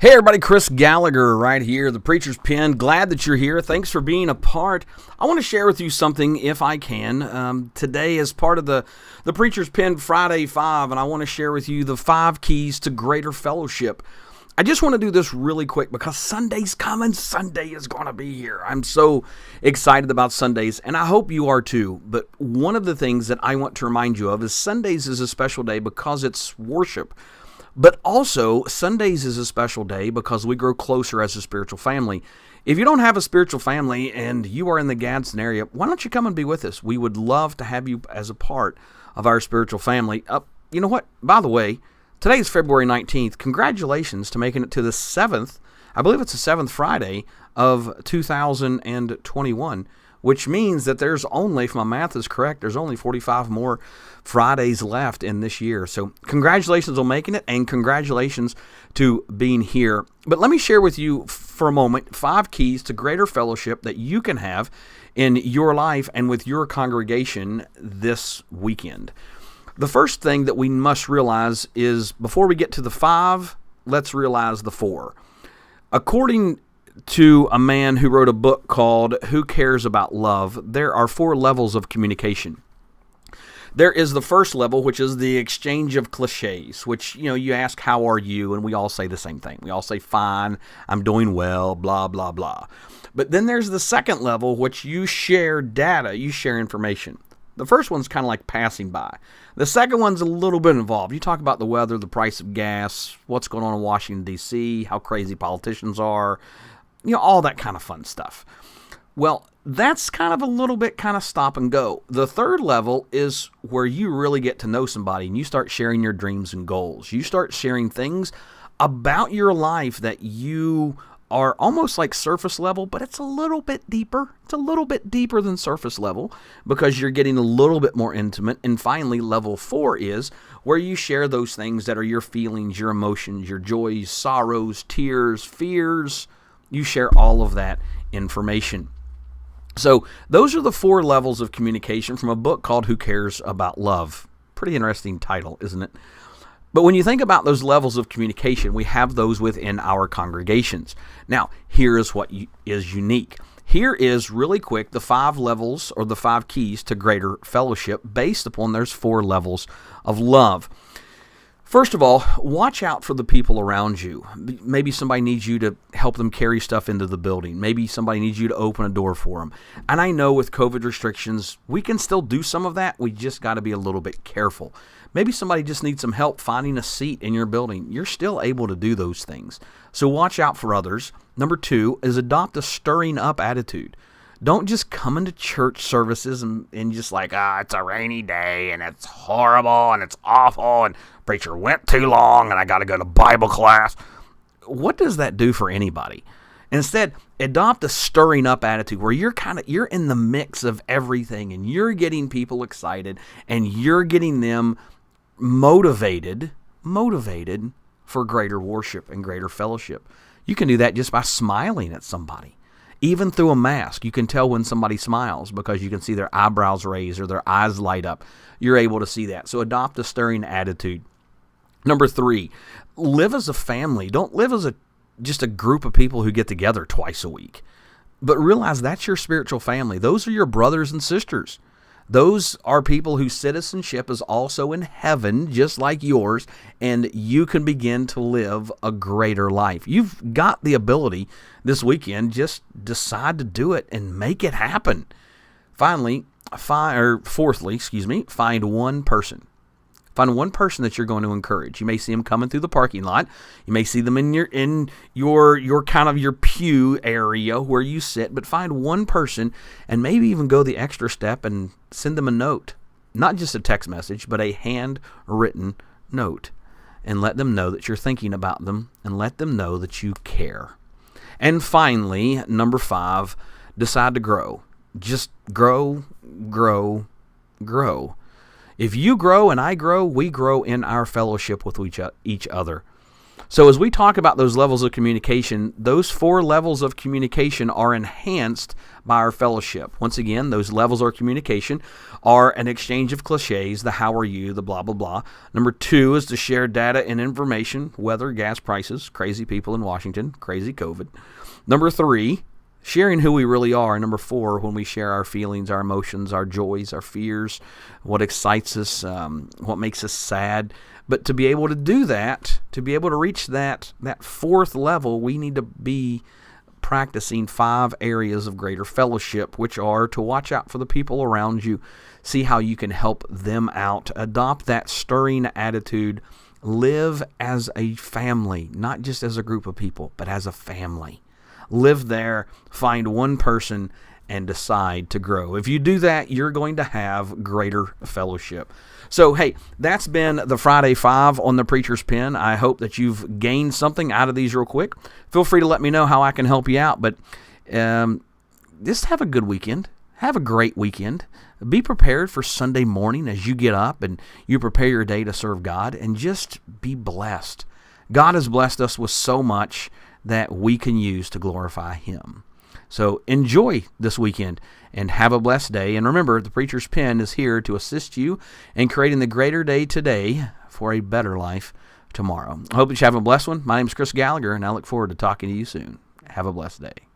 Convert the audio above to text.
Hey everybody, Chris Gallagher right here, the Preacher's Pen. Glad that you're here. Thanks for being a part. I want to share with you something, if I can. Today is part of the Preacher's Pen Friday 5, and I want to share with you the 5 keys to greater fellowship. I just want to do this really quick because Sunday's coming. Sunday is going to be here. I'm so excited about Sundays, and I hope you are too. But one of the things that I want to remind you of is Sundays is a special day because it's worship. But also, Sundays is a special day because we grow closer as a spiritual family. If you don't have a spiritual family and you are in the Gadsden area, why don't you come and be with us? We would love to have you as a part of our spiritual family. You know what? By the way, today is February 19th. Congratulations to making it to the 7th. I believe it's the 7th Friday of 2021. Which means that there's only, if my math is correct, there's only 45 more Fridays left in this year. So congratulations on making it, and congratulations to being here. But let me share with you for a moment 5 keys to greater fellowship that you can have in your life and with your congregation this weekend. The first thing that we must realize is, before we get to the 5, let's realize the 4. According to a man who wrote a book called Who Cares About Love, there are 4 levels of communication. There is the first level, which is the exchange of cliches, which, you ask, how are you? And we all say the same thing. We all say, fine, I'm doing well, blah, blah, blah. But then there's the second level, which you share data, you share information. The first one's kind of like passing by. The second one's a little bit involved. You talk about the weather, the price of gas, what's going on in Washington, D.C., how crazy politicians are, all that kind of fun stuff. Well, that's kind of a little bit kind of stop and go. The third level is where you really get to know somebody and you start sharing your dreams and goals. You start sharing things about your life that you are almost like surface level, but it's a little bit deeper. It's a little bit deeper than surface level because you're getting a little bit more intimate. And finally, level 4 is where you share those things that are your feelings, your emotions, your joys, sorrows, tears, fears. You share all of that information. So those are the 4 levels of communication from a book called Who Cares About Love. Pretty interesting title, isn't it? But when you think about those levels of communication, we have those within our congregations. Now, here is what is unique. Here is, really quick, the 5 levels or the 5 keys to greater fellowship based upon those 4 levels of love. First of all, watch out for the people around you. Maybe somebody needs you to help them carry stuff into the building. Maybe somebody needs you to open a door for them. And I know with COVID restrictions, we can still do some of that. We just got to be a little bit careful. Maybe somebody just needs some help finding a seat in your building. You're still able to do those things. So watch out for others. Number 2 is adopt a stirring up attitude. Don't just come into church services and just like, it's a rainy day and it's horrible and it's awful and preacher went too long and I got to go to Bible class. What does that do for anybody? Instead, adopt a stirring up attitude where you're in the mix of everything and you're getting people excited and you're getting them motivated for greater worship and greater fellowship. You can do that just by smiling at somebody. Even through a mask, you can tell when somebody smiles because you can see their eyebrows raise or their eyes light up. You're able to see that. So adopt a stirring attitude. Number 3, live as a family. Don't live as just a group of people who get together twice a week. But realize that's your spiritual family. Those are your brothers and sisters. Those are people whose citizenship is also in heaven, just like yours, and you can begin to live a greater life. You've got the ability this weekend. Just decide to do it and make it happen. Fourthly, find one person. Find one person that you're going to encourage. You may see them coming through the parking lot. You may see them in your kind of your pew area where you sit, but find one person and maybe even go the extra step and send them a note. Not just a text message, but a handwritten note. And let them know that you're thinking about them and let them know that you care. And finally, number 5, decide to grow. Just grow, grow, grow. If you grow and I grow, we grow in our fellowship with each other. So as we talk about those levels of communication, those 4 levels of communication are enhanced by our fellowship. Once again, those levels of communication are an exchange of cliches, the how are you, the blah, blah, blah. Number 2 is to share data and information, weather, gas prices, crazy people in Washington, crazy COVID. Number 3, sharing who we really are. And number 4, when we share our feelings, our emotions, our joys, our fears, what excites us, what makes us sad. But to be able to do that, to be able to reach that 4th level, we need to be practicing 5 areas of greater fellowship, which are to watch out for the people around you, see how you can help them out, adopt that stirring attitude, live as a family, not just as a group of people, but as a family. Live there, find one person, and decide to grow. If you do that, you're going to have greater fellowship. So, hey, that's been the Friday 5 on the Preacher's Pen. I hope that you've gained something out of these real quick. Feel free to let me know how I can help you out, but just have a good weekend. Have a great weekend. Be prepared for Sunday morning as you get up and you prepare your day to serve God, and just be blessed. God has blessed us with so much that we can use to glorify Him. So enjoy this weekend and have a blessed day. And remember, the Preacher's Pen is here to assist you in creating the greater day today for a better life tomorrow. I hope that you have a blessed one. My name is Chris Gallagher, and I look forward to talking to you soon. Have a blessed day.